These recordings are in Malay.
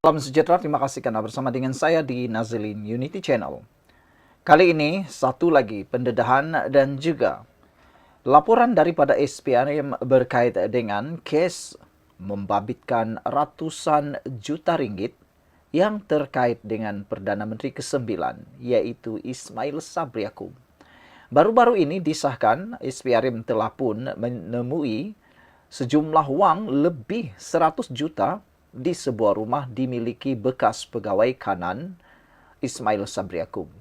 Salam sejahtera, terima kasih karena bersama dengan saya di Nazilin Unity Channel. Kali ini satu lagi pendedahan dan juga laporan daripada SPRM berkait dengan kes membabitkan ratusan juta ringgit yang terkait dengan Perdana Menteri ke-9, yaitu Ismail Sabri Yaakob. Baru-baru ini disahkan, SPRM telah pun menemui sejumlah wang lebih 100 juta di sebuah rumah dimiliki bekas pegawai kanan Ismail Sabri Yaakob.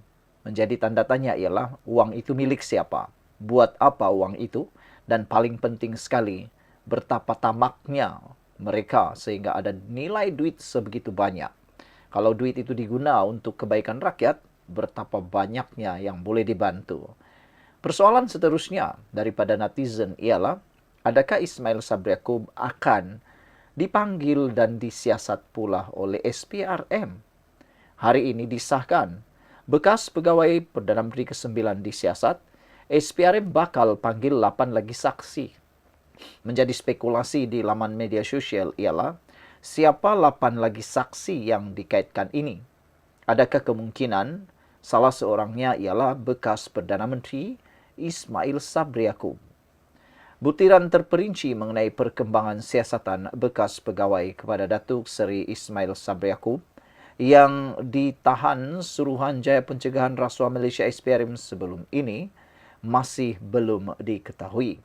Menjadi tanda tanya ialah uang itu milik siapa? Buat apa uang itu? Dan paling penting sekali, betapa tamaknya mereka sehingga ada nilai duit sebegitu banyak. Kalau duit itu diguna untuk kebaikan rakyat, betapa banyaknya yang boleh dibantu. Persoalan seterusnya daripada netizen ialah, adakah Ismail Sabri Yaakob akan dipanggil dan disiasat pula oleh SPRM? Hari ini disahkan, bekas pegawai Perdana Menteri ke-9 disiasat, SPRM bakal panggil 8 lagi saksi. Menjadi spekulasi di laman media sosial ialah, siapa 8 lagi saksi yang dikaitkan ini? Adakah kemungkinan salah seorangnya ialah bekas Perdana Menteri Ismail Sabri Yaakob? Butiran terperinci mengenai perkembangan siasatan bekas pegawai kepada Datuk Seri Ismail Sabri Yaakob yang ditahan Suruhanjaya Pencegahan Rasuah Malaysia SPRM sebelum ini masih belum diketahui.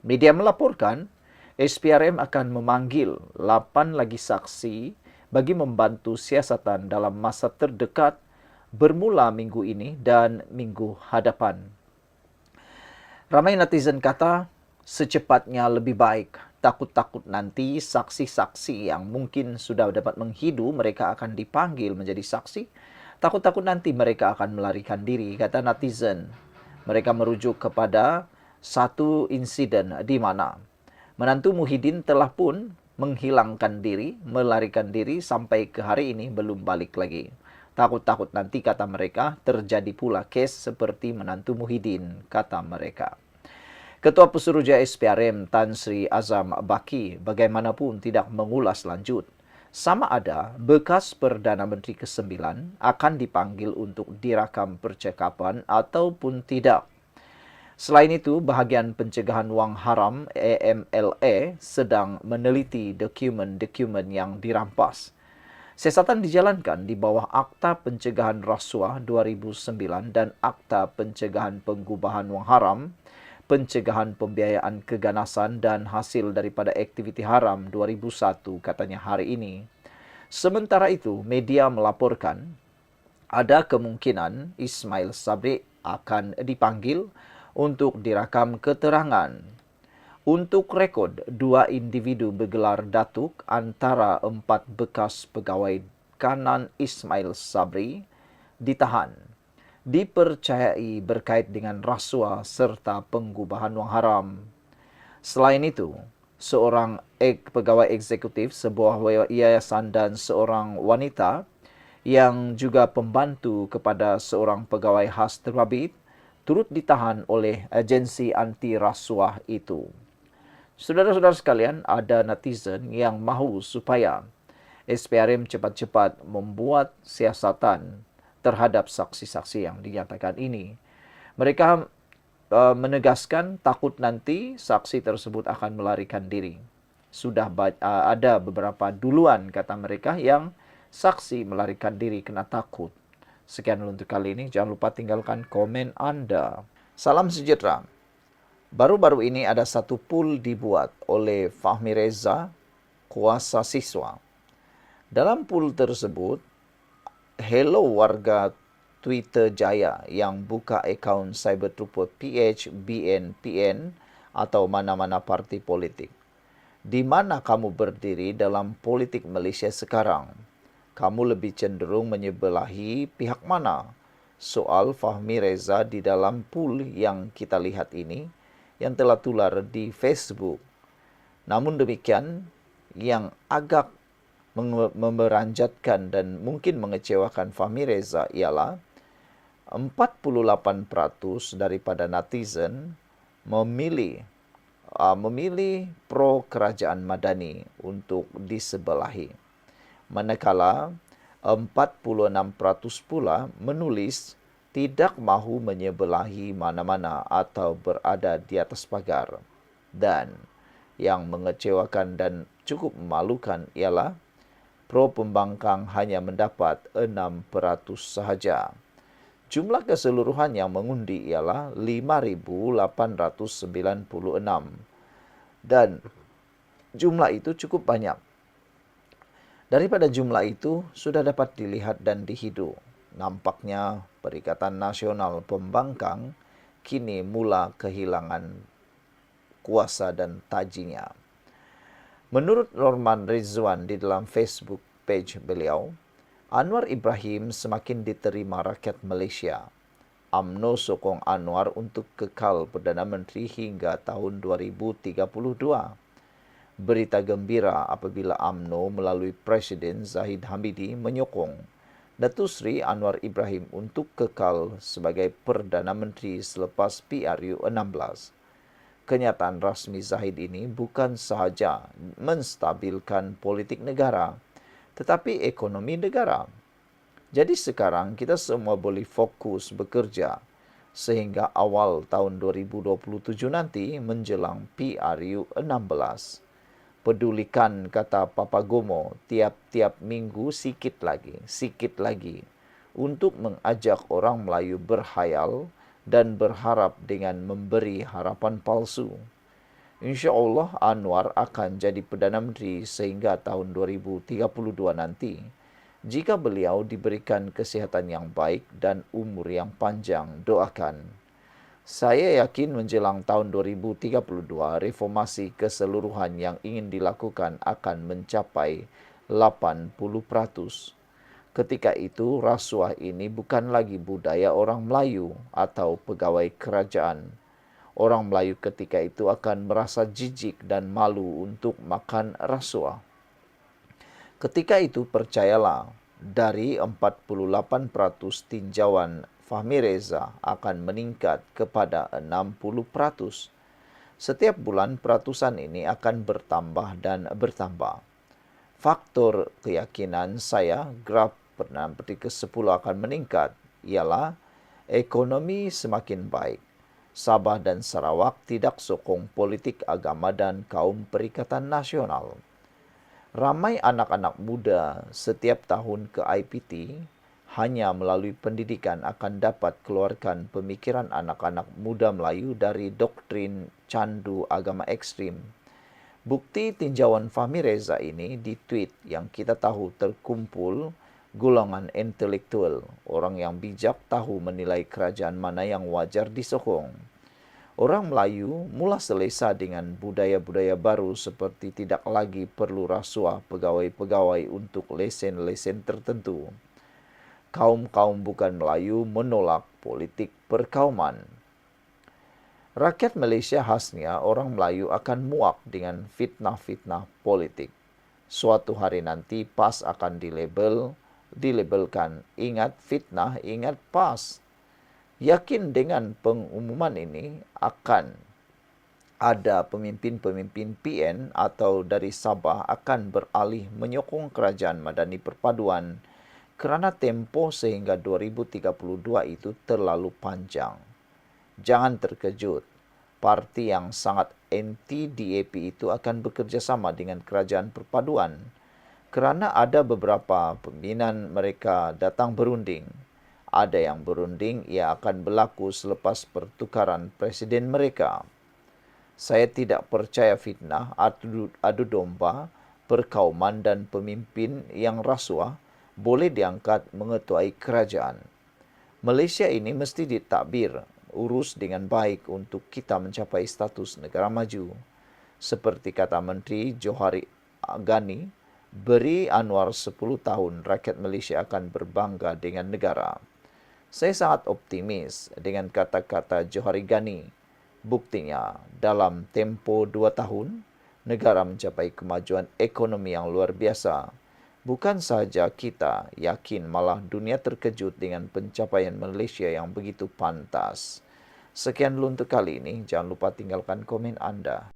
Media melaporkan SPRM akan memanggil 8 lagi saksi bagi membantu siasatan dalam masa terdekat bermula minggu ini dan minggu hadapan. Ramai netizen kata, secepatnya lebih baik. Takut-takut nanti saksi-saksi yang mungkin sudah dapat menghidu, mereka akan dipanggil menjadi saksi. Takut-takut nanti mereka akan melarikan diri, kata netizen. Mereka merujuk kepada satu insiden di mana menantu Muhyiddin telah pun menghilangkan diri, melarikan diri sampai ke hari ini belum balik lagi. Takut-takut nanti, kata mereka, terjadi pula kes seperti menantu Muhyiddin, kata mereka. Ketua Pesuruhjaya SPRM Tan Sri Azam Baki bagaimanapun tidak mengulas lanjut sama ada bekas Perdana Menteri ke-9 akan dipanggil untuk dirakam percakapan ataupun tidak. Selain itu, Bahagian Pencegahan Wang Haram AMLA sedang meneliti dokumen-dokumen yang dirampas. Siasatan dijalankan di bawah Akta Pencegahan Rasuah 2009 dan Akta Pencegahan Pengubahan Wang Haram, Pencegahan Pembiayaan Keganasan dan Hasil daripada Aktiviti Haram 2001, katanya hari ini. Sementara itu, media melaporkan ada kemungkinan Ismail Sabri akan dipanggil untuk dirakam keterangan. Untuk rekod, 2 individu bergelar datuk antara 4 bekas pegawai kanan Ismail Sabri ditahan. Dipercayai berkait dengan rasuah serta pengubahan wang haram. Selain itu, seorang pegawai eksekutif sebuah yayasan dan seorang wanita yang juga pembantu kepada seorang pegawai khas terbabit turut ditahan oleh agensi anti rasuah itu. Saudara-saudara sekalian, ada netizen yang mahu supaya SPRM cepat-cepat membuat siasatan terhadap saksi-saksi yang dinyatakan ini. Mereka menegaskan takut nanti saksi tersebut akan melarikan diri. Sudah ada beberapa duluan, kata mereka, yang saksi melarikan diri kena takut. Sekian untuk kali ini. Jangan lupa tinggalkan komen Anda. Salam sejahtera. Baru-baru ini ada satu pool dibuat oleh Fahmi Reza, kuasa siswa. Dalam pool tersebut, hello warga Twitter Jaya yang buka akaun Cyber Trooper PH, BN, PN atau mana-mana parti politik. Di mana kamu berdiri dalam politik Malaysia sekarang? Kamu lebih cenderung menyebelahi pihak mana? Soal Fahmi Reza di dalam pool yang kita lihat ini, yang telah tular di Facebook. Namun demikian, yang agak memeranjatkan dan mungkin mengecewakan Fahmi Reza ialah 48% daripada netizen memilih pro kerajaan Madani untuk disebelahi. Manakala 46% pula menulis tidak mahu menyebelahi mana-mana atau berada di atas pagar. Dan yang mengecewakan dan cukup memalukan ialah pro pembangkang hanya mendapat 6% sahaja. Jumlah keseluruhan yang mengundi ialah 5.896 dan jumlah itu cukup banyak. Daripada jumlah itu sudah dapat dilihat dan dihidu. Nampaknya Perikatan Nasional Pembangkang kini mula kehilangan kuasa dan tajinya. Menurut Norman Rizwan di dalam Facebook page beliau, Anwar Ibrahim semakin diterima rakyat Malaysia. UMNO sokong Anwar untuk kekal Perdana Menteri hingga tahun 2032. Berita gembira apabila UMNO melalui Presiden Zahid Hamidi menyokong Datuk Seri Anwar Ibrahim untuk kekal sebagai Perdana Menteri selepas PRU 16. Kenyataan rasmi Zahid ini bukan sahaja menstabilkan politik negara, tetapi ekonomi negara. Jadi sekarang kita semua boleh fokus bekerja sehingga awal tahun 2027 nanti menjelang PRU 16. Pedulikan, kata Papa Gomo, tiap-tiap minggu sikit lagi untuk mengajak orang Melayu berhayal dan berharap dengan memberi harapan palsu. InsyaAllah Anwar akan jadi Perdana Menteri sehingga tahun 2032 nanti jika beliau diberikan kesihatan yang baik dan umur yang panjang. Doakan. Saya yakin menjelang tahun 2032, reformasi keseluruhan yang ingin dilakukan akan mencapai 80%. Ketika itu, rasuah ini bukan lagi budaya orang Melayu atau pegawai kerajaan. Orang Melayu ketika itu akan merasa jijik dan malu untuk makan rasuah. Ketika itu, percayalah, dari 48% tinjauan Fahmi Reza akan meningkat kepada 60%. Setiap bulan peratusan ini akan bertambah dan bertambah. Faktor keyakinan saya graf Perdana Menteri ke-10 akan meningkat ialah ekonomi semakin baik. Sabah dan Sarawak tidak sokong politik agama dan kaum Perikatan Nasional. Ramai anak-anak muda setiap tahun ke IPT hanya melalui pendidikan akan dapat keluarkan pemikiran anak-anak muda Melayu dari doktrin candu agama ekstrim. Bukti tinjauan Fahmi Reza ini di tweet yang kita tahu terkumpul golongan intelektual, orang yang bijak tahu menilai kerajaan mana yang wajar disokong. Orang Melayu mula selesa dengan budaya-budaya baru seperti tidak lagi perlu rasuah pegawai-pegawai untuk lesen-lesen tertentu. Kaum-kaum bukan Melayu menolak politik perkauman. Rakyat Malaysia khasnya orang Melayu akan muak dengan fitnah-fitnah politik. Suatu hari nanti PAS akan dilabelkan ingat fitnah, ingat PAS. Yakin dengan pengumuman ini akan ada pemimpin-pemimpin PN atau dari Sabah akan beralih menyokong kerajaan Madani Perpaduan kerana tempoh sehingga 2032 itu terlalu panjang. Jangan terkejut, parti yang sangat anti-DAP itu akan bekerjasama dengan kerajaan perpaduan kerana ada beberapa pimpinan mereka datang berunding. Ada yang berunding ia akan berlaku selepas pertukaran presiden mereka. Saya tidak percaya fitnah, adu domba, perkauman dan pemimpin yang rasuah boleh diangkat mengetuai kerajaan. Malaysia ini mesti ditadbir, urus dengan baik untuk kita mencapai status negara maju. Seperti kata Menteri Johari Ghani, beri Anwar 10 tahun, rakyat Malaysia akan berbangga dengan negara. Saya sangat optimis dengan kata-kata Johari Ghani. Buktinya, dalam tempoh 2 tahun, negara mencapai kemajuan ekonomi yang luar biasa. Bukan sahaja kita yakin, malah dunia terkejut dengan pencapaian Malaysia yang begitu pantas. Sekian dulu untuk kali ini. Jangan lupa tinggalkan komen Anda.